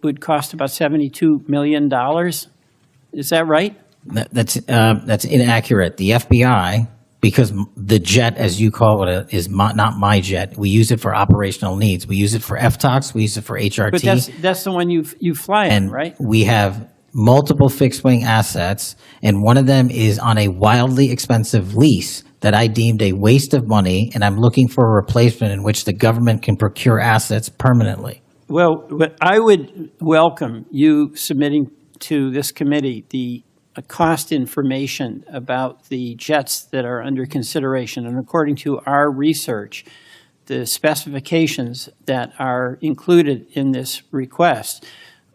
would cost about $72 million. Is that right? That's inaccurate. The FBI, because the jet, as you call it, is not my jet. We use it for operational needs. We use it for FTOX. We use it for HRT. But that's the one you fly on, right? We have multiple fixed-wing assets, and one of them is on a wildly expensive lease that I deemed a waste of money, and I'm looking for a replacement in which the government can procure assets permanently. Well, I would welcome you submitting to this committee the cost information about the jets that are under consideration. And according to our research, the specifications that are included in this request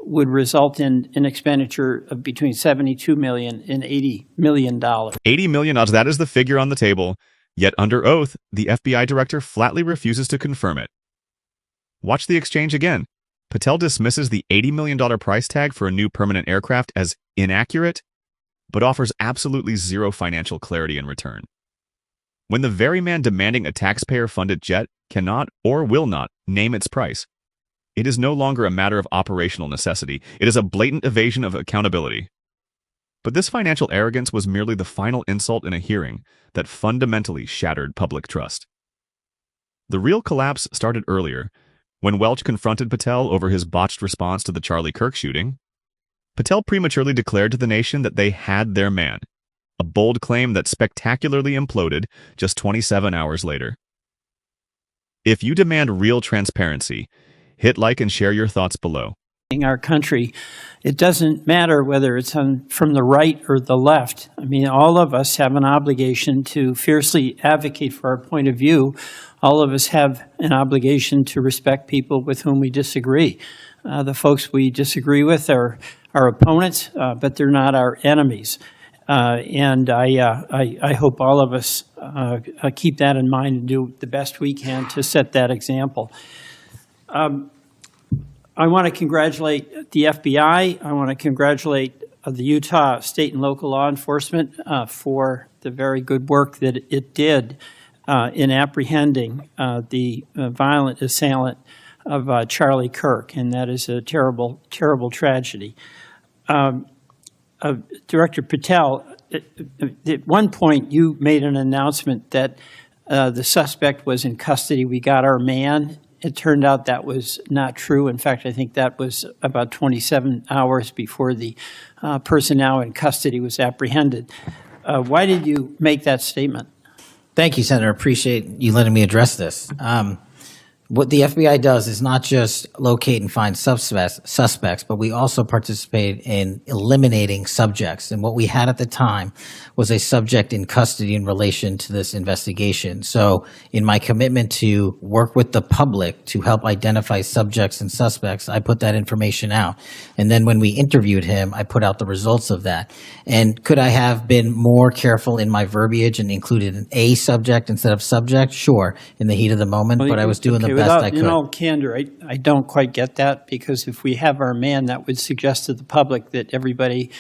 would result in an expenditure of between $72 million and $80 million. $80 million, that is the figure on the table, yet under oath, the FBI director flatly refuses to confirm it. Watch the exchange again. Patel dismisses the $80 million price tag for a new permanent aircraft as inaccurate, but offers absolutely zero financial clarity in return. When the very man demanding a taxpayer-funded jet cannot or will not name its price, it is no longer a matter of operational necessity. It is a blatant evasion of accountability. But this financial arrogance was merely the final insult in a hearing that fundamentally shattered public trust. The real collapse started earlier, when Welch confronted Patel over his botched response to the Charlie Kirk shooting. Patel prematurely declared to the nation that they had their man, a bold claim that spectacularly imploded just 27 hours later. If you demand real transparency, hit like and share your thoughts below. In our country, it doesn't matter whether it's from the right or the left. I mean, all of us have an obligation to fiercely advocate for our point of view. All of us have an obligation to respect people with whom we disagree. The folks we disagree with are our opponents, but they're not our enemies. And I hope all of us keep that in mind and do the best we can to set that example. I want to congratulate the FBI. I want to congratulate the Utah state and local law enforcement for the very good work that it did in apprehending the violent assailant of Charlie Kirk, and that is a terrible, terrible tragedy. Director Patel, at one point you made an announcement that the suspect was in custody. We got our man. It turned out that was not true. In fact, I think that was about 27 hours before the person now in custody was apprehended. Why did you make that statement? Thank you, Senator. Appreciate you letting me address this. What the FBI does is not just locate and find suspects, but we also participate in eliminating subjects. And what we had at the time was a subject in custody in relation to this investigation. So in my commitment to work with the public to help identify subjects and suspects, I put that information out. And then when we interviewed him, I put out the results of that. And could I have been more careful in my verbiage and included an A subject instead of subject? Sure, in the heat of the moment, but I was doing the best I could. In all candor, I don't quite get that, because if we have our man, that would suggest to the public that everybody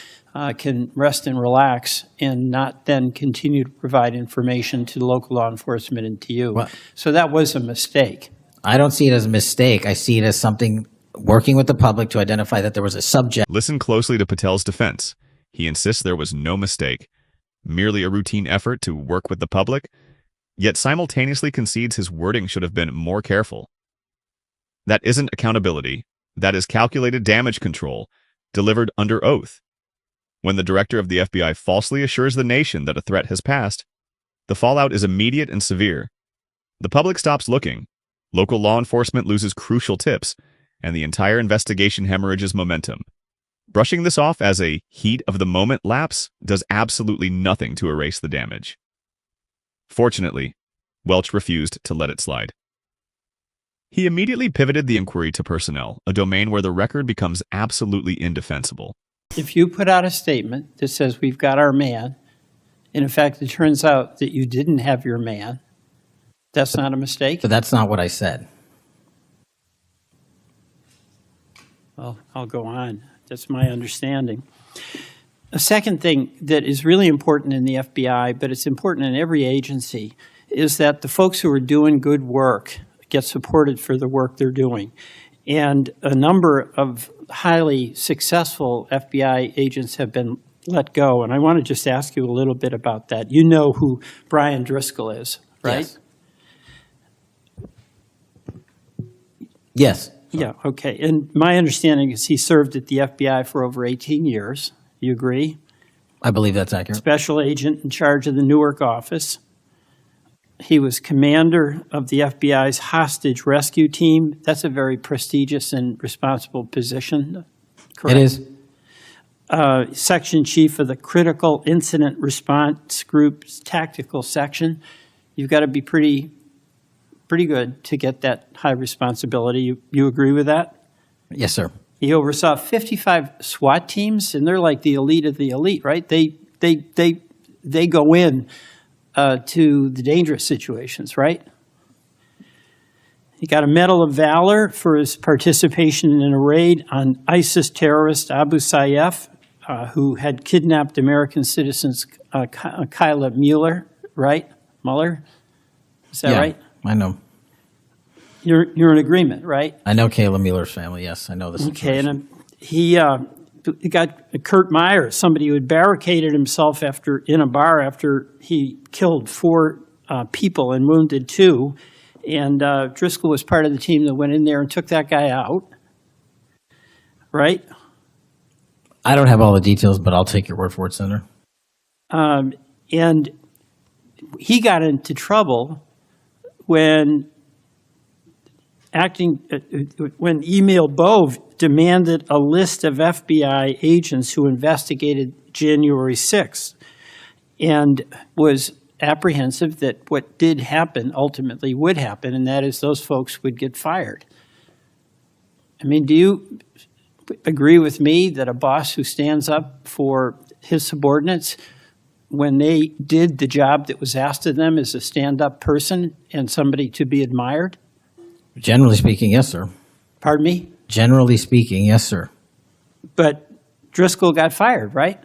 can rest and relax and not then continue to provide information to local law enforcement and to you. Well, so that was a mistake. I don't see it as a mistake. I see it as something working with the public to identify that there was a subject. Listen closely to Patel's defense. He insists there was no mistake, merely a routine effort to work with the public, yet simultaneously concedes his wording should have been more careful. That isn't accountability. That is calculated damage control, delivered under oath. When the director of the FBI falsely assures the nation that a threat has passed, the fallout is immediate and severe. The public stops looking, local law enforcement loses crucial tips, and the entire investigation hemorrhages momentum. Brushing this off as a heat-of-the-moment lapse does absolutely nothing to erase the damage. Fortunately, Welch refused to let it slide. He immediately pivoted the inquiry to personnel, a domain where the record becomes absolutely indefensible. If you put out a statement that says we've got our man, and in fact it turns out that you didn't have your man, that's not a mistake? But that's not what I said. Well, I'll go on. That's my understanding. A second thing that is really important in the FBI, but it's important in every agency, is that the folks who are doing good work get supported for the work they're doing. And a number of highly successful FBI agents have been let go. And I want to just ask you a little bit about that. You know who Brian Driscoll is, right? Yes. Yes. Yeah, okay. And my understanding is he served at the FBI for over 18 years. You agree? I believe that's accurate. Special agent in charge of the Newark office. He was commander of the FBI's hostage rescue team. That's a very prestigious and responsible position, correct? It is. Section chief of the Critical Incident Response Group's tactical section. You've got to be pretty good to get that high responsibility. You agree with that? Yes, sir. He oversaw 55 SWAT teams, and they're like the elite of the elite, right? They go in to the dangerous situations, right? He got a Medal of Valor for his participation in a raid on ISIS terrorist Abu Sayyaf, who had kidnapped American citizens Kyla Mueller, right? Mueller? Is that right? I know. You're in agreement, right? I know Kayla Mueller's family, yes. I know the situation. Okay, and he got Kurt Meyer, somebody who had barricaded himself in a bar after he killed 4 people and wounded 2. And Driscoll was part of the team that went in there and took that guy out, right? I don't have all the details, but I'll take your word for it, Senator. And he got into trouble when Emil Bove demanded a list of FBI agents who investigated January 6th and was apprehensive that what did happen ultimately would happen, and that is those folks would get fired. I mean, do you agree with me that a boss who stands up for his subordinates when they did the job that was asked of them is a stand-up person and somebody to be admired? Generally speaking, yes, sir. Pardon me? Generally speaking, yes, sir. But Driscoll got fired, right?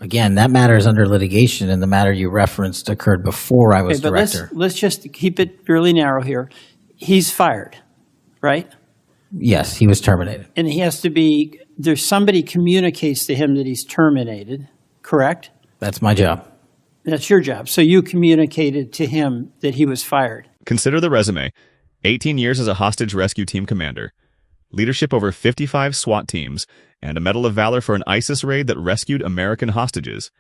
Again, that matter is under litigation, and the matter you referenced occurred before I was director. Let's just keep it really narrow here. He's fired, right? Yes, he was terminated. And he has to be, there's somebody communicates to him that he's terminated, correct? That's my job. That's your job. So you communicated to him that he was fired. Consider the resume. 18 years as a hostage rescue team commander, leadership over 55 SWAT teams, and a Medal of Valor for an ISIS raid that rescued American hostages.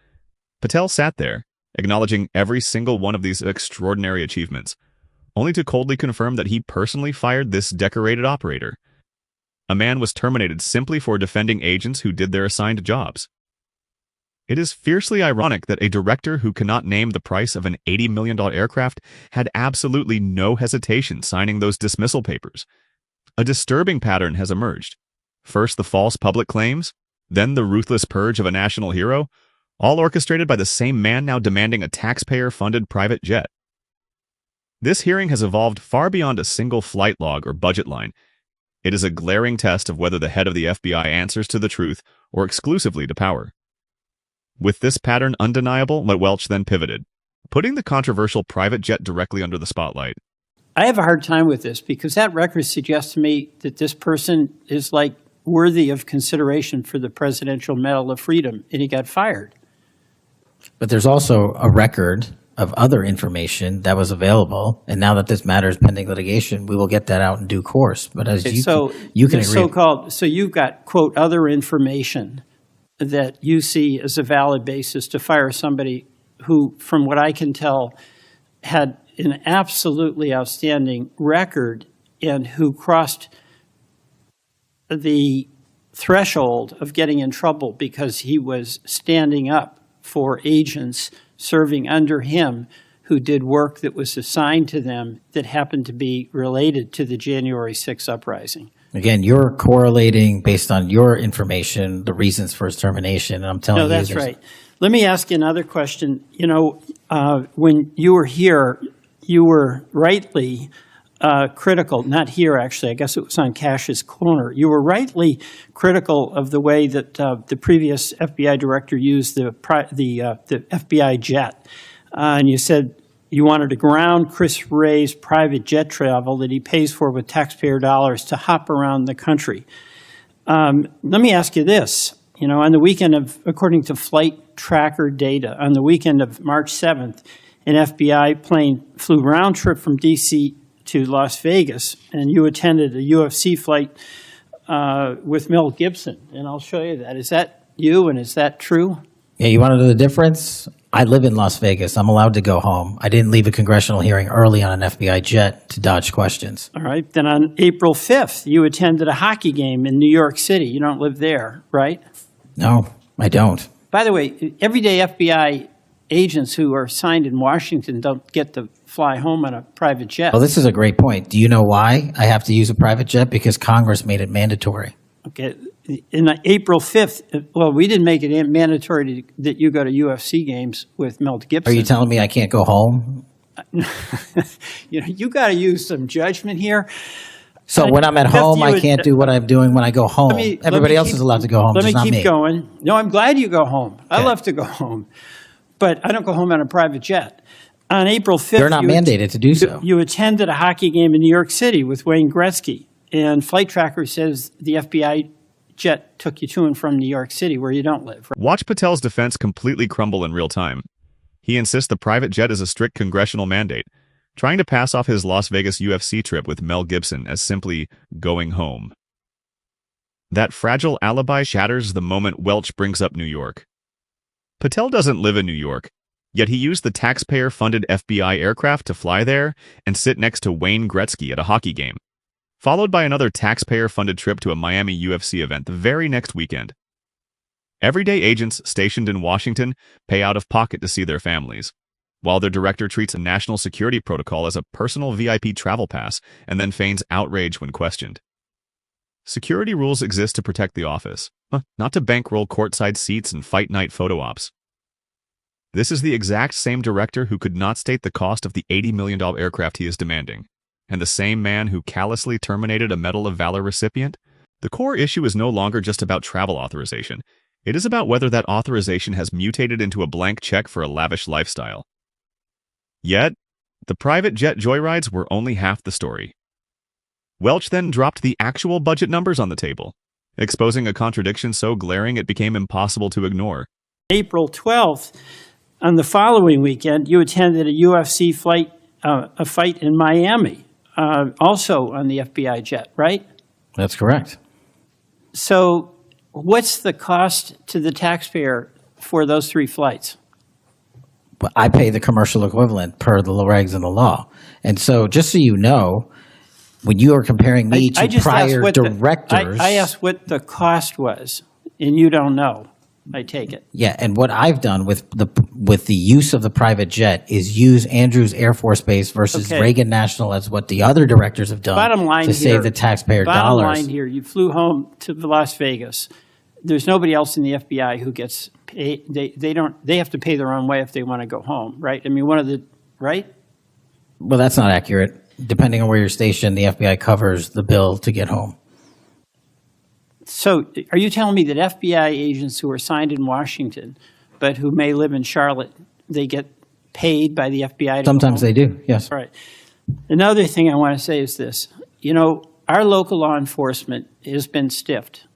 Patel sat there, acknowledging every single one of these extraordinary achievements, only to coldly confirm that he personally fired this decorated operator. A man was terminated simply for defending agents who did their assigned jobs. It is fiercely ironic that a director who cannot name the price of an $80 million aircraft had absolutely no hesitation signing those dismissal papers. A disturbing pattern has emerged. First the false public claims, then the ruthless purge of a national hero, all orchestrated by the same man now demanding a taxpayer-funded private jet. This hearing has evolved far beyond a single flight log or budget line. It is a glaring test of whether the head of the FBI answers to the truth or exclusively to power. With this pattern undeniable, Welch then pivoted, putting the controversial private jet directly under the spotlight. I have a hard time with this because that record suggests to me that this person is like worthy of consideration for the Presidential Medal of Freedom, and he got fired. But there's also a record of other information that was available, and now that this matter is pending litigation, we will get that out in due course. But as you can agree, so you've got, quote, other information that you see as a valid basis to fire somebody who, from what I can tell, had an absolutely outstanding record and who crossed the threshold of getting in trouble because he was standing up for agents serving under him who did work that was assigned to them that happened to be related to the January 6th uprising. Again, you're correlating based on your information the reasons for his termination, and I'm telling you. No, that's right. Let me ask you another question. You know, when you were here, you were rightly critical, not here actually, I guess it was on Kash's corner. You were rightly critical of the way that the previous FBI director used the FBI jet. And you said you wanted to ground Chris Wray's private jet travel that he pays for with taxpayer dollars to hop around the country. Let me ask you this. On the weekend of, according to flight tracker data, on the weekend of March 7th, an FBI plane flew round trip from D.C. to Las Vegas, and you attended a UFC fight with Mel Gibson. And I'll show you that. Is that you, and is that true? Yeah, you want to know the difference? I live in Las Vegas. I'm allowed to go home. I didn't leave a congressional hearing early on an FBI jet to dodge questions. All right. Then on April 5th, you attended a hockey game in New York City. You don't live there, right? No, I don't. By the way, everyday FBI agents who are assigned in Washington don't get to fly home on a private jet. Well, this is a great point. Do you know why I have to use a private jet? Because Congress made it mandatory. Okay. In April 5th, well, we didn't make it mandatory that you go to UFC games with Mel Gibson. Are you telling me I can't go home? You got to use some judgment here. So when I'm at home, I can't do what I'm doing when I go home. Everybody else is allowed to go home, just not me. Let me keep going. No, I'm glad you go home. Okay. I love to go home. But I don't go home on a private jet. On April 5th, they're not mandated to do so. You attended a hockey game in New York City with Wayne Gretzky. And Flight Tracker says the FBI jet took you to and from New York City, where you don't live. Right? Watch Patel's defense completely crumble in real time. He insists the private jet is a strict congressional mandate, trying to pass off his Las Vegas UFC trip with Mel Gibson as simply going home. That fragile alibi shatters the moment Welch brings up New York. Patel doesn't live in New York, yet he used the taxpayer-funded FBI aircraft to fly there and sit next to Wayne Gretzky at a hockey game, followed by another taxpayer-funded trip to a Miami UFC event the very next weekend. Everyday agents stationed in Washington pay out of pocket to see their families, while their director treats a national security protocol as a personal VIP travel pass and then feigns outrage when questioned. Security rules exist to protect the office, not to bankroll courtside seats and fight night photo ops. This is the exact same director who could not state the cost of the $80 million aircraft he is demanding, and the same man who callously terminated a Medal of Valor recipient. The core issue is no longer just about travel authorization. It is about whether that authorization has mutated into a blank check for a lavish lifestyle. Yet, the private jet joyrides were only half the story. Welch then dropped the actual budget numbers on the table, exposing a contradiction so glaring it became impossible to ignore. April 12th, on the following weekend, you attended a UFC a fight in Miami, also on the FBI jet, right? That's correct. So what's the cost to the taxpayer for those 3 flights? But I pay the commercial equivalent per the regs and the law. And so just so you know, when you are comparing me to prior directors... I asked what the cost was, and you don't know. I take it. Yeah, and what I've done with the use of the private jet is use Andrews Air Force Base versus Reagan National as what the other directors have done to save the taxpayer dollars. Bottom line here, you flew home to Las Vegas. There's nobody else in the FBI who gets paid. They have to pay their own way if they want to go home, right? I mean, right? Well, that's not accurate. Depending on where you're stationed, the FBI covers the bill to get home. So are you telling me that FBI agents who are assigned in Washington, but who may live in Charlotte, they get paid by the FBI to Sometimes they do, yes. All right. Another thing I want to say is this. Our local law enforcement has been stiffed.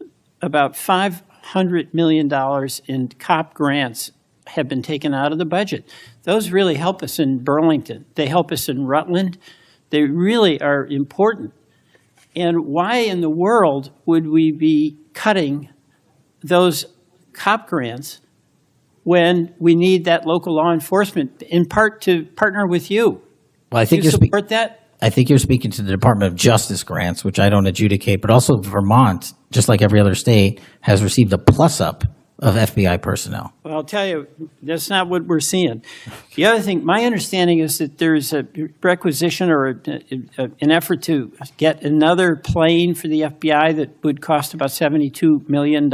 About $500 million in cop grants have been taken out of the budget. Those really help us in Burlington. They help us in Rutland. They really are important. And why in the world would we be cutting those cop grants when we need that local law enforcement, in part to partner with you? Well, I think you support that? I think you're speaking to the Department of Justice grants, which I don't adjudicate, but also Vermont, just like every other state, has received a plus-up of FBI personnel. Well, I'll tell you, that's not what we're seeing. The other thing, my understanding is that there's a requisition or an effort to get another plane for the FBI that would cost about $72 million.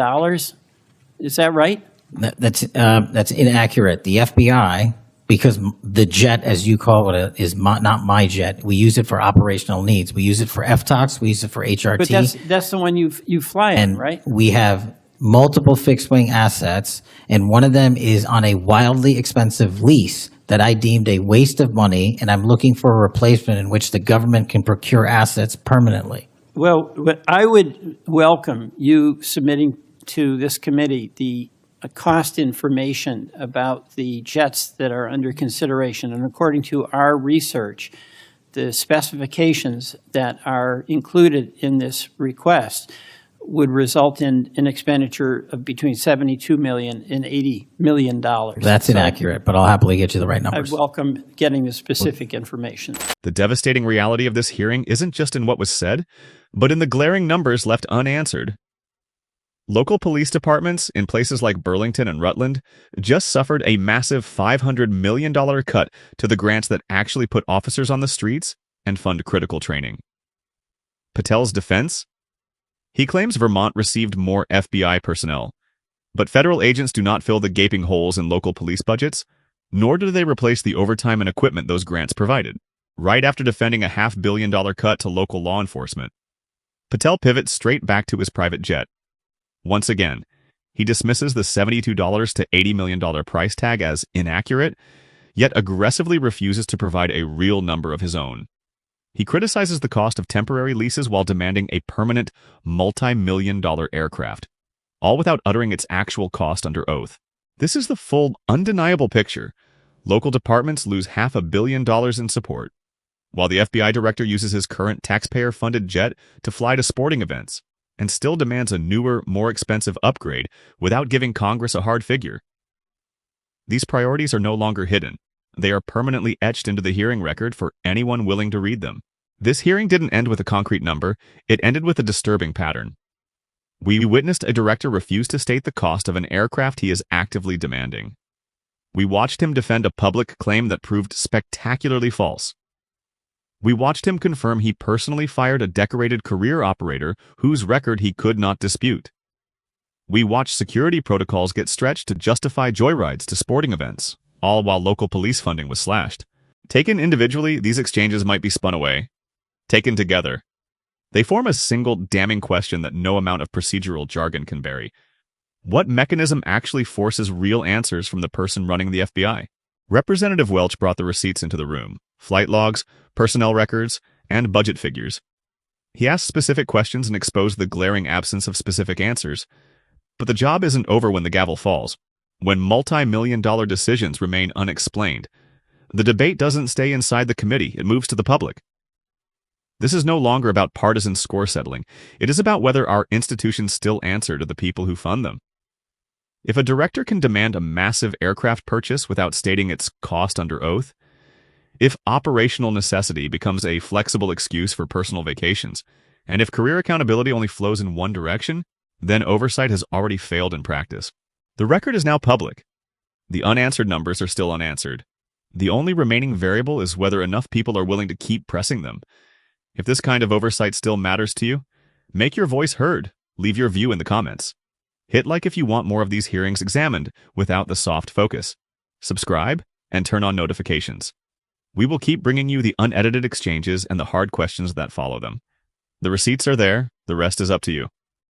Is that right? That's inaccurate. The FBI, because the jet, as you call it, is not my jet. We use it for operational needs. We use it for FTOX. We use it for HRT. But that's the one you fly in, right? We have multiple fixed-wing assets, and one of them is on a wildly expensive lease that I deemed a waste of money, and I'm looking for a replacement in which the government can procure assets permanently. Well, I would welcome you submitting to this committee the cost information about the jets that are under consideration. And according to our research, the specifications that are included in this request would result in an expenditure of between $72 million and $80 million. That's inaccurate, but I'll happily get you the right numbers. I welcome getting the specific information. The devastating reality of this hearing isn't just in what was said, but in the glaring numbers left unanswered. Local police departments in places like Burlington and Rutland just suffered a massive $500 million cut to the grants that actually put officers on the streets and fund critical training. Patel's defense? He claims Vermont received more FBI personnel, but federal agents do not fill the gaping holes in local police budgets, nor do they replace the overtime and equipment those grants provided. Right after defending a $500 million cut to local law enforcement, Patel pivots straight back to his private jet. Once again, he dismisses the $72 to $80 million price tag as inaccurate, yet aggressively refuses to provide a real number of his own. He criticizes the cost of temporary leases while demanding a permanent, multi-million-dollar aircraft, all without uttering its actual cost under oath. This is the full, undeniable picture. Local departments lose $500 million in support, while the FBI director uses his current taxpayer-funded jet to fly to sporting events, and still demands a newer, more expensive upgrade without giving Congress a hard figure. These priorities are no longer hidden. They are permanently etched into the hearing record for anyone willing to read them. This hearing didn't end with a concrete number, it ended with a disturbing pattern. We witnessed a director refuse to state the cost of an aircraft he is actively demanding. We watched him defend a public claim that proved spectacularly false. We watched him confirm he personally fired a decorated career operator whose record he could not dispute. We watched security protocols get stretched to justify joyrides to sporting events, all while local police funding was slashed. Taken individually, these exchanges might be spun away. Taken together, they form a single damning question that no amount of procedural jargon can bury. What mechanism actually forces real answers from the person running the FBI? Representative Welch brought the receipts into the room: flight logs, personnel records, and budget figures. He asked specific questions and exposed the glaring absence of specific answers. But the job isn't over when the gavel falls. When multi-million-dollar decisions remain unexplained, the debate doesn't stay inside the committee, it moves to the public. This is no longer about partisan score settling. It is about whether our institutions still answer to the people who fund them. If a director can demand a massive aircraft purchase without stating its cost under oath, if operational necessity becomes a flexible excuse for personal vacations, and if career accountability only flows in one direction, then oversight has already failed in practice. The record is now public. The unanswered numbers are still unanswered. The only remaining variable is whether enough people are willing to keep pressing them. If this kind of oversight still matters to you, make your voice heard. Leave your view in the comments. Hit like if you want more of these hearings examined without the soft focus. Subscribe and turn on notifications. We will keep bringing you the unedited exchanges and the hard questions that follow them. The receipts are there, the rest is up to you.